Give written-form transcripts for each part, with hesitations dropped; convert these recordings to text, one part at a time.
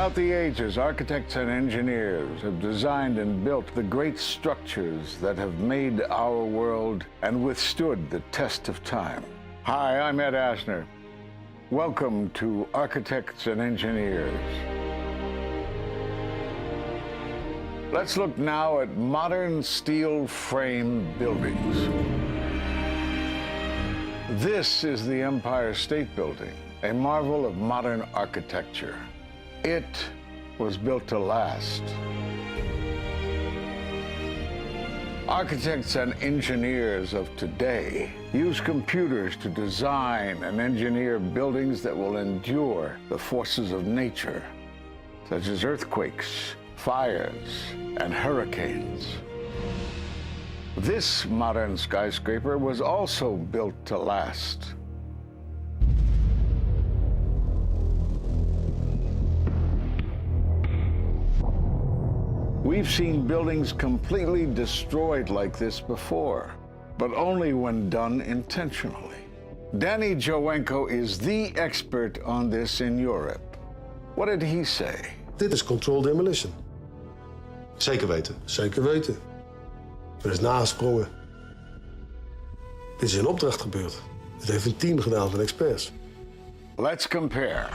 Throughout the ages, architects and engineers have designed and built the great structures that have made our world and withstood the test of time. Hi, I'm Ed Asner. Welcome to Architects and Engineers. Let's look now at modern steel frame buildings. This is the Empire State Building, a marvel of modern architecture. It was built to last. Architects and engineers of today use computers to design and engineer buildings that will endure the forces of nature, such as earthquakes, fires, and hurricanes. This modern skyscraper was also built to last. We've seen buildings completely destroyed like this before, but only when done intentionally. Danny Jowenko is the expert on this in Europe. What did he say? Dit is controlled demolition. Zeker weten. Zeker weten. Er is nagesprongen. Dit is in opdracht gebeurd. Dit heeft een team gedaan van experts. Let's compare.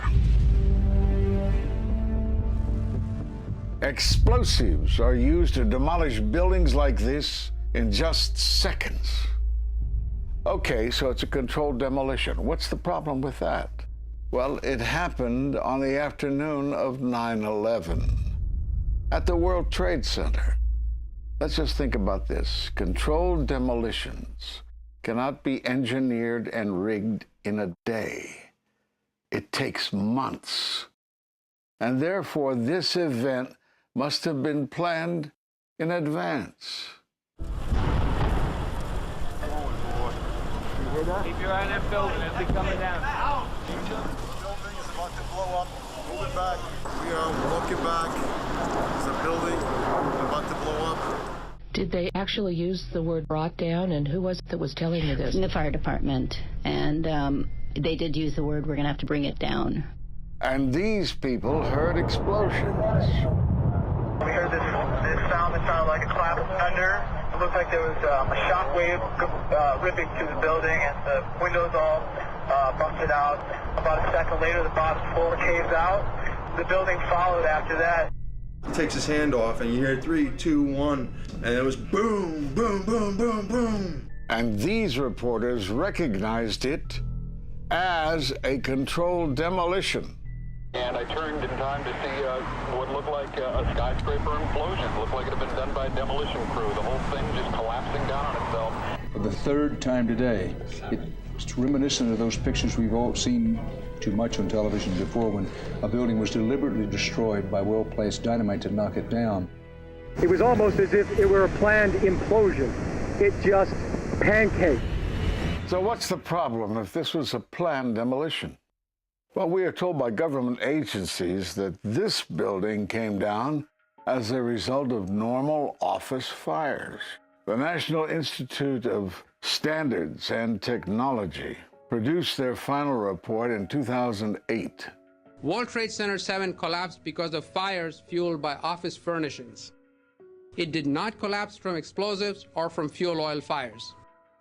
Explosives are used to demolish buildings like this in just seconds. Okay, so it's a controlled demolition. What's the problem with that? Well, it happened on the afternoon of 9/11 at the World Trade Center. Let's just think about this. Controlled demolitions cannot be engineered and rigged in a day. It takes months. And therefore, this event must have been planned in advance. You hear that? Keep your eye on that building. It'll be coming down. The building is about to blow up. Moving back. We are walking back. There's a building about to blow up. Did they actually use the word brought down, and who was it that was telling you this? The fire department, and they did use the word, we're going to have to bring it down. And these people heard explosions. We heard this sound that sounded like a clap of thunder. It looked like there was a shock wave ripping through the building, and the windows all busted out. About a second later, the bottom floor caves out. The building followed after that. He takes his hand off, and you hear 3, 2, 1, and it was boom, boom, boom, boom, boom. And these reporters recognized it as a controlled demolition. And I turned in time to see what looked like a skyscraper implosion. It looked like it had been done by a demolition crew. The whole thing just collapsing down on itself. For the third time today, it's reminiscent of those pictures we've all seen too much on television before, when a building was deliberately destroyed by well-placed dynamite to knock it down. It was almost as if it were a planned implosion. It just pancaked. So what's the problem if this was a planned demolition? Well, we are told by government agencies that this building came down as a result of normal office fires. The National Institute of Standards and Technology produced their final report in 2008. World Trade Center 7 collapsed because of fires fueled by office furnishings. It did not collapse from explosives or from fuel oil fires.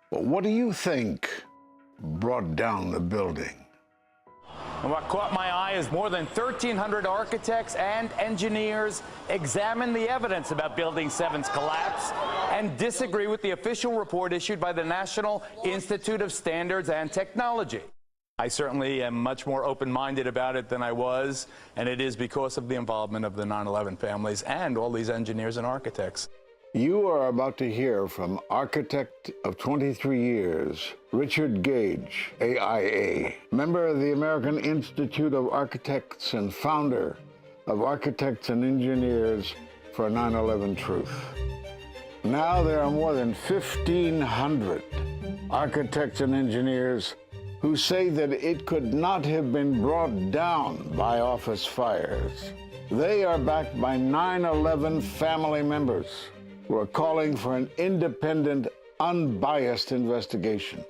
But what do you think brought down the building? And what caught my eye is more than 1,300 architects and engineers examine the evidence about Building 7's collapse and disagree with the official report issued by the National Institute of Standards and Technology. I certainly am much more open-minded about it than I was, and it is because of the involvement of the 9/11 families and all these engineers and architects. You are about to hear from architect of 23 years, Richard Gage, AIA, member of the American Institute of Architects and founder of Architects and Engineers for 9/11 Truth. Now there are more than 1,500 architects and engineers who say that it could not have been brought down by office fires. They are backed by 9/11 family members who are calling for an independent, unbiased investigation.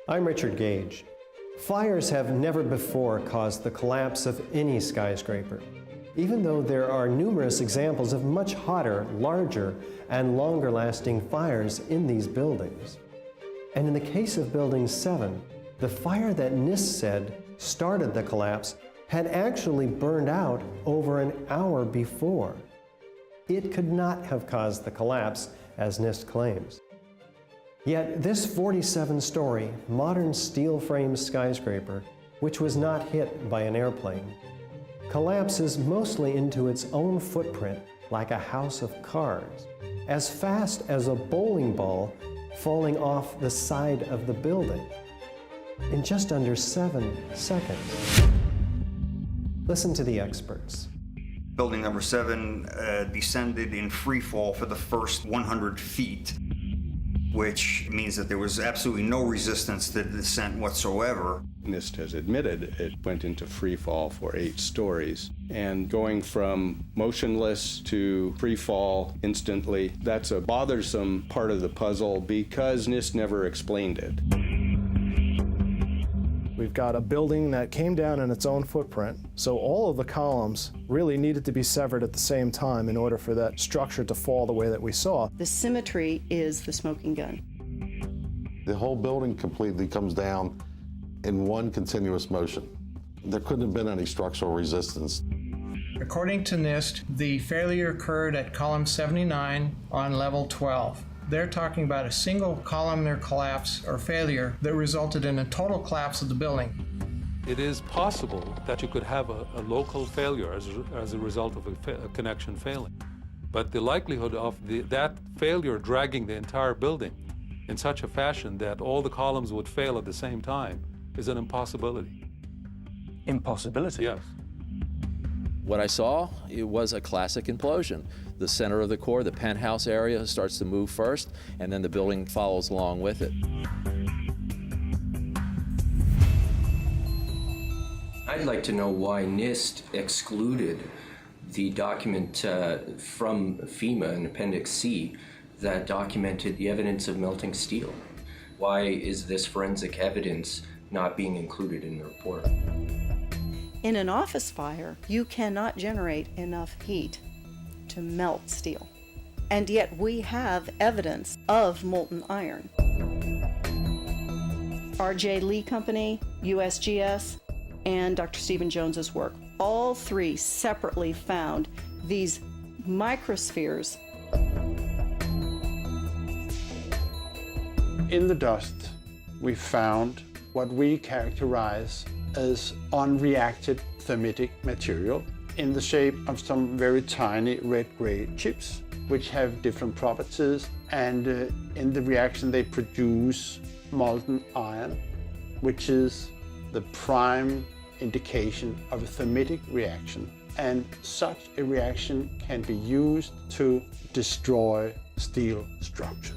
I'm Richard Gage. Fires have never before caused the collapse of any skyscraper. even though there are numerous examples of much hotter, larger, and longer-lasting fires in these buildings. And in the case of Building 7, the fire that NIST said started the collapse had actually burned out over an hour before. It could not have caused the collapse, as NIST claims. Yet this 47-story, modern steel-frame skyscraper, which was not hit by an airplane, collapses mostly into its own footprint like a house of cards, as fast as a bowling ball falling off the side of the building, in just under 7 seconds. Listen to the experts. Building number 7 descended in free fall for the first 100 feet, which means that there was absolutely no resistance to the descent whatsoever. NIST has admitted it went into free fall for 8 stories. And going from motionless to free fall instantly, that's a bothersome part of the puzzle because NIST never explained it. We've got a building that came down in its own footprint, so all of the columns really needed to be severed at the same time in order for that structure to fall the way that we saw. The symmetry is the smoking gun. The whole building completely comes down in one continuous motion. There couldn't have been any structural resistance. According to NIST, the failure occurred at column 79 on level 12. They're talking about a single columnar collapse or failure that resulted in a total collapse of the building. It is possible that you could have a local failure as a result of a connection failing. But the likelihood of that failure dragging the entire building in such a fashion that all the columns would fail at the same time is an impossibility. Impossibility? Yes. What I saw, it was a classic implosion. The center of the core, the penthouse area, starts to move first, and then the building follows along with it. I'd like to know why NIST excluded the document from FEMA in Appendix C that documented the evidence of melting steel. Why is this forensic evidence not being included in the report? In an office fire, you cannot generate enough heat to melt steel. And yet we have evidence of molten iron. R.J. Lee Company, USGS, and Dr. Stephen Jones's work, all 3 separately found these microspheres. In the dust, we found what we characterize as unreacted thermitic material in the shape of some very tiny red-gray chips, which have different properties, and in the reaction they produce molten iron, which is the prime indication of a thermitic reaction. And such a reaction can be used to destroy steel structures.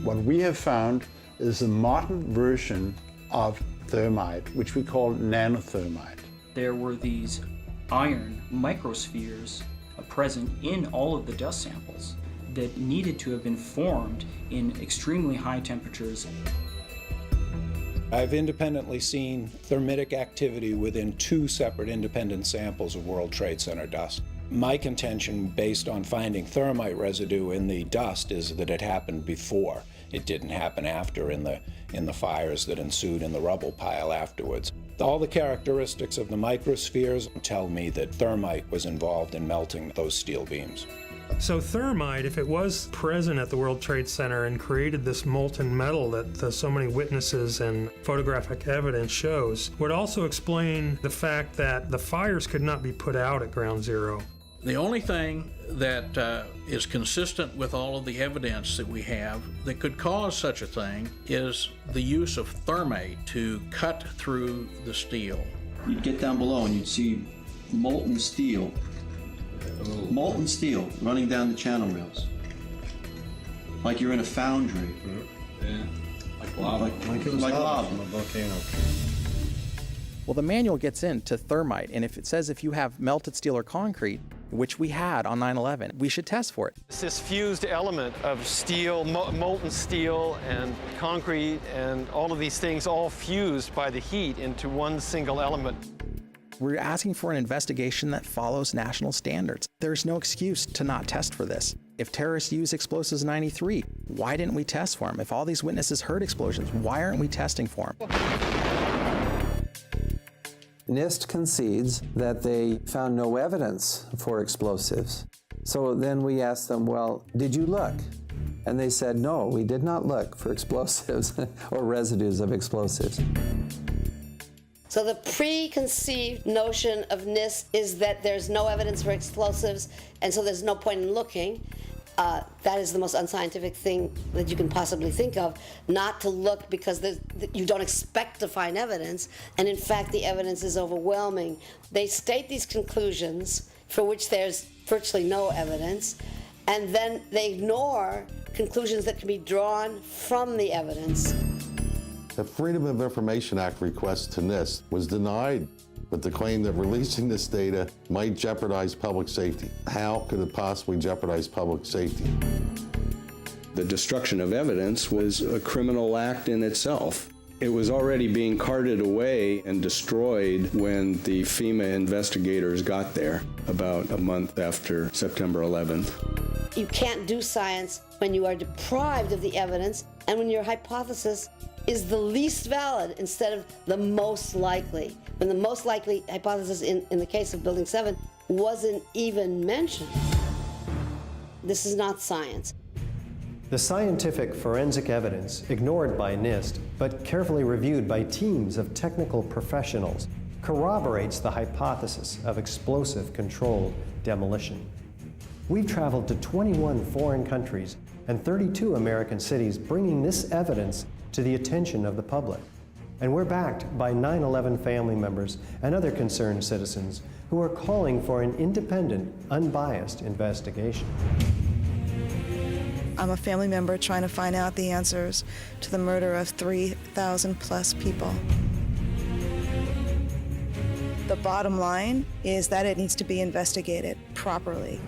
What we have found is a modern version of thermite, which we call nanothermite. There were these iron microspheres present in all of the dust samples that needed to have been formed in extremely high temperatures. I've independently seen thermitic activity within 2 separate independent samples of World Trade Center dust. My contention, based on finding thermite residue in the dust, is that it happened before. It didn't happen after in the fires that ensued in the rubble pile afterwards. All the characteristics of the microspheres tell me that thermite was involved in melting those steel beams. So thermite, if it was present at the World Trade Center and created this molten metal that so many witnesses and photographic evidence shows, would also explain the fact that the fires could not be put out at Ground Zero. The only thing that is consistent with all of the evidence that we have that could cause such a thing is the use of thermite to cut through the steel. You'd get down below and you'd see molten steel running down the channel rails. Like you're in a foundry. Yeah. Like lava. Like it was lava. From a volcano. Well, the manual gets into thermite, and if it says if you have melted steel or concrete, which we had on 9/11. We should test for it. It's this fused element of steel, molten steel and concrete and all of these things all fused by the heat into one single element. We're asking for an investigation that follows national standards. There's no excuse to not test for this. If terrorists used explosives in '93, why didn't we test for them? If all these witnesses heard explosions, why aren't we testing for them? NIST concedes that they found no evidence for explosives. So then we asked them, well, did you look? And they said, no, we did not look for explosives or residues of explosives. So the preconceived notion of NIST is that there's no evidence for explosives, and so there's no point in looking. That is the most unscientific thing that you can possibly think of, not to look because you don't expect to find evidence, and in fact the evidence is overwhelming. They state these conclusions for which there's virtually no evidence, and then they ignore conclusions that can be drawn from the evidence. The Freedom of Information Act request to NIST was denied with the claim that releasing this data might jeopardize public safety. How could it possibly jeopardize public safety? The destruction of evidence was a criminal act in itself. It was already being carted away and destroyed when the FEMA investigators got there about a month after September 11th. You can't do science when you are deprived of the evidence and when your hypothesis is the least valid instead of the most likely. When the most likely hypothesis in the case of Building 7 wasn't even mentioned. This is not science. The scientific forensic evidence, ignored by NIST, but carefully reviewed by teams of technical professionals, corroborates the hypothesis of explosive-controlled demolition. We've traveled to 21 foreign countries and 32 American cities, bringing this evidence to the attention of the public. And we're backed by 9/11 family members and other concerned citizens who are calling for an independent, unbiased investigation. I'm a family member trying to find out the answers to the murder of 3,000 plus people. The bottom line is that it needs to be investigated properly.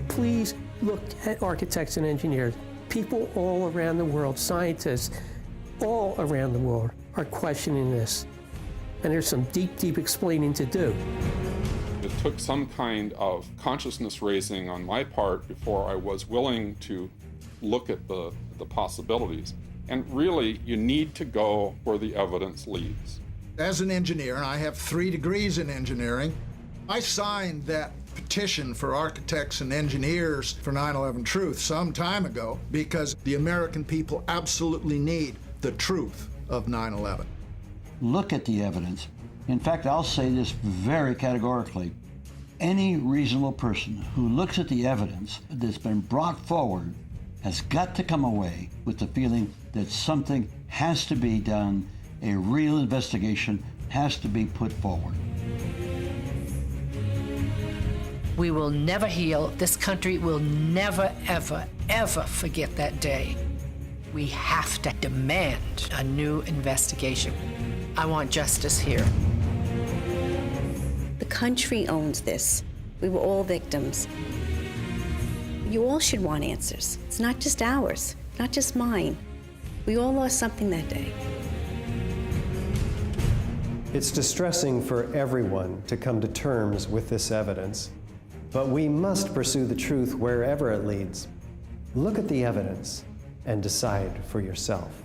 Please look at architects and engineers. People all around the world, scientists all around the world are questioning this. And there's some deep, deep explaining to do. It took some kind of consciousness raising on my part before I was willing to look at the possibilities. And really, you need to go where the evidence leads. As an engineer, and I have 3 degrees in engineering, I signed that petition for architects and engineers for 9/11 Truth some time ago because the American people absolutely need the truth of 9/11. Look at the evidence. In fact, I'll say this very categorically. Any reasonable person who looks at the evidence that's been brought forward has got to come away with the feeling that something has to be done, a real investigation has to be put forward. We will never heal. This country will never, ever, ever forget that day. We have to demand a new investigation. I want justice here. The country owns this. We were all victims. You all should want answers. It's not just ours, not just mine. We all lost something that day. It's distressing for everyone to come to terms with this evidence. But we must pursue the truth wherever it leads. Look at the evidence and decide for yourself.